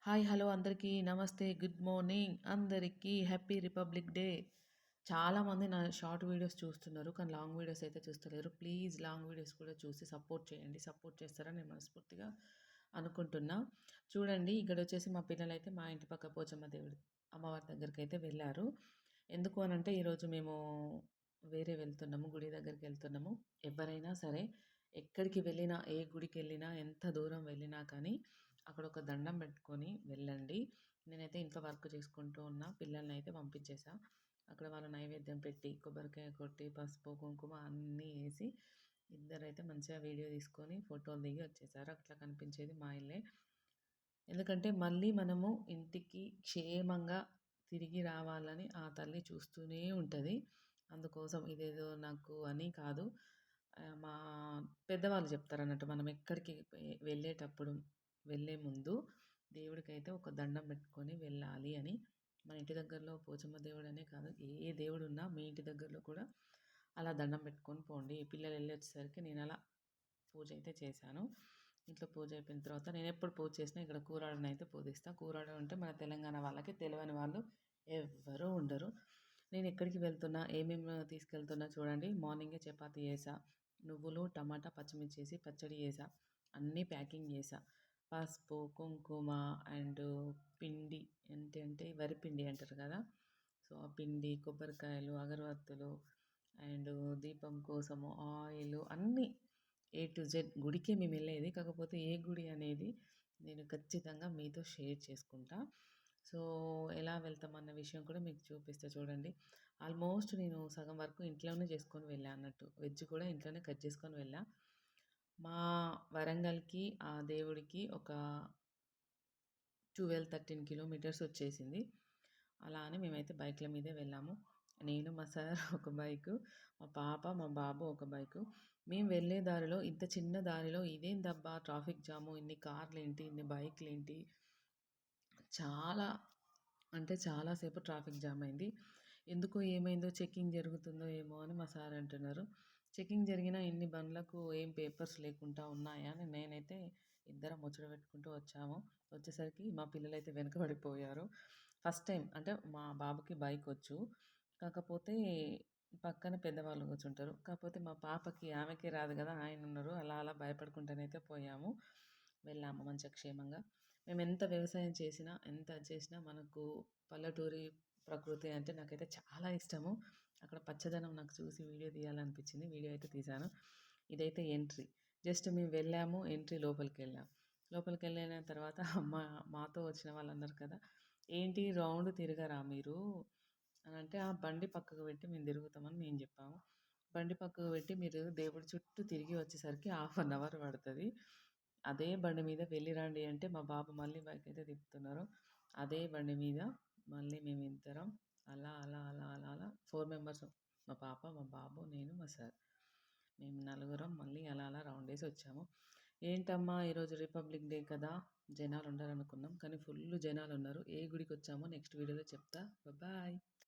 Hi! Hello! అందరికీ నమస్తే. Good morning అందరికీ. Happy republic day. చాలామంది నా షార్ట్ వీడియోస్ చూస్తున్నారు. కానీ లాంగ్ వీడియోస్ అయితే చూస్తలేరు. ప్లీజ్ లాంగ్ వీడియోస్ కూడా చూసి సపోర్ట్ చేయండి. సపోర్ట్ చేస్తారని నేను మనస్ఫూర్తిగా అనుకుంటున్నా. చూడండి ఇక్కడొచ్చేసి మా పిల్లలైతే మా ఇంటి పక్క పోచమ్మ దేవుడి అమ్మవారి దగ్గరికైతే వెళ్లారు. ఎందుకు అనంటే ఈరోజు మేము వేరే వెళ్తున్నాము. గుడి దగ్గరికెళ్తున్నాము. ఎవరైనా సరే ఎక్కడికి వెళ్ళినా, ఏ గుడికెళ్ళినా, ఎంత దూరం వెళ్ళినా కానీ అక్కడ ఒక దండం పెట్టుకొని వెళ్ళండి. నేనైతే ఇంట్లో వర్క్ చేసుకుంటూ ఉన్నా. పిల్లల్నయితే పంపించేసా. అక్కడ వాళ్ళ నైవేద్యం పెట్టి, కొబ్బరికాయ కొట్టి, పసుపు, కుంకుమ అన్నీ ఏసి ఇద్దరైతే మంచిగా వీడియో తీసుకొని ఫోటోలు దిగి వచ్చేసారు. అట్లా కనిపించేది మా ఇల్లే. ఎందుకంటే మళ్ళీ మనము ఇంటికి క్షేమంగా తిరిగి రావాలని ఆ తల్లి చూస్తూనే ఉంటది. అందుకోసం ఇదేదో నాకు అని కాదు. మా పెద్దవాళ్ళు చెప్తారన్నట్టు. మనం ఎక్కడికి వెళ్ళేటప్పుడు వెళ్ళే ముందు దేవుడికైతే ఒక దండం పెట్టుకొని వెళ్ళాలి అని. మన ఇంటి దగ్గరలో పోచమ్మ దేవుడనే కాదు, ఏ దేవుడున్నా మీ ఇంటి దగ్గరలో కూడా అలా దండం పెట్టుకొని పోండి. పిల్లలు వెళ్ళొచ్చేసరికి నేను అలా పూజ అయితే చేశాను. ఇంట్లో పూజ అయిపోయిన తర్వాత నేనెప్పుడు పూజ చేసినా ఇక్కడ కూరాడనైతే పూజిస్తా. కూరాడు అంటే మన తెలంగాణ వాళ్ళకి తెలియని వాళ్ళు ఎవ్వరూ ఉండరు. నేను ఎక్కడికి వెళ్తున్నా, ఏమేమి తీసుకెళ్తున్నా చూడండి. మార్నింగే చపాతీ చేశా. నువ్వులు, టమాటా, పచ్చిమిర్చి ఏసి పచ్చడి చేశా. అన్నీ ప్యాకింగ్ చేశా. పసుపు, కుంకుమ అండ్ పిండి ఏంటంటే వరిపిండి అంటారు కదా! సో, ఆ పిండి, కొబ్బరికాయలు, అగరవత్తులు అండ్ దీపం కోసము ఆయిలు అన్నీ ఏ టు జెడ్ గుడికే మేమెళ్ళేది. కాకపోతే ఏ గుడి అనేది నేను ఖచ్చితంగా మీతో షేర్ చేసుకుంటా. సో, ఎలా వెళ్తామన్న విషయం కూడా మీకు చూపిస్తా చూడండి. ఆల్మోస్ట్ నేను సగం వరకు ఇంట్లోనే చేసుకొని వెళ్ళా అన్నట్టు. వెజ్ కూడా ఇంట్లోనే కట్ చేసుకొని వెళ్ళా. మా వరంగల్‌కి ఆ దేవుడికి ఒక 12, 13 కిలోమీటర్స్ వచ్చేసింది. అలా అని మేమైతే బైక్‌ల మీదే వెళ్ళాము. నేను, మా సార్ ఒక బైకు, మా పాప, మా బాబు ఒక బైకు. మేము వెళ్ళే దారిలో ఇంత చిన్న దారిలో ఇదేందబ్బా ట్రాఫిక్ జాము, ఇన్ని కార్లేంటి, ఇన్ని బైక్‌లేంటి, చాలా అంటే చాలా సేపు ట్రాఫిక్ జామ్ అయింది. ఎందుకో ఏమైందో చెకింగ్ జరుగుతుందో ఏమో అని మా సార్ అంటున్నారు. చెకింగ్ జరిగినా ఇన్ని బండ్లకు ఏం పేపర్స్ లేకుండా ఉన్నాయా అని నేనైతే ఇద్దరం ముచ్చట పెట్టుకుంటూ వచ్చాము. వచ్చేసరికి మా పిల్లలైతే వెనకబడిపోయారు. ఫస్ట్ టైం అంటే మా బాబుకి బైక్ వచ్చు. కాకపోతే పక్కన పెద్దవాళ్ళు కూర్చుంటారు. కాకపోతే మా పాపకి ఆమెకే రాదు కదా! ఆయనున్నారు. అలా అలా భయపడుకుంటూనైతే పోయాము. వెళ్ళాము మంచిగా క్షేమంగా. మేమెంత వ్యవసాయం చేసినా, ఎంత అది చేసినా మనకు పల్లెటూరి ప్రకృతి అంటే నాకైతే చాలా ఇష్టము. అక్కడ పచ్చదనం నాకు చూసి వీడియో తీయాలనిపించింది. వీడియో అయితే తీశాను. ఇదైతే ఎంట్రీ. జస్ట్ మేము వెళ్ళాము. ఎంట్రీ లోపలికెళ్ళాం. లోపలికెళ్ళిన తర్వాత మాతో వచ్చిన వాళ్ళన్నారు కదా! "ఏంటి రౌండ్ తిరగరా మీరు?" అనంటే, "ఆ! బండి పక్కకు పెట్టి మేము తిరుగుతామని" మేము చెప్పాము. బండి పక్కకు పెట్టి మీరు దేవుడి చుట్టూ తిరిగి వచ్చేసరికి హాఫ్ అన్ అవర్ పడతది. అదే బండి మీద వెళ్ళి రండి అంటే మా బాబు మళ్ళీ బైక్ అయితే తిప్పుతున్నారు. అదే బండి మీద మళ్ళీ మేమిద్దరం అలా, అలా, అలా, అలా, అలా 4 మెంబర్స్. మా పాప, మా బాబు, నేను, మా సార్. మేము నలుగురం మళ్ళీ అలా, అలా రౌండేసి వచ్చాము. ఏంటమ్మా ఈరోజు రిపబ్లిక్ డే కదా! జనాలుండరనుకున్నాం. కానీ ఫుల్లు జనాలున్నారు. ఏ గుడికొచ్చామో నెక్స్ట్ వీడియోలో చెప్తా. బాయ్.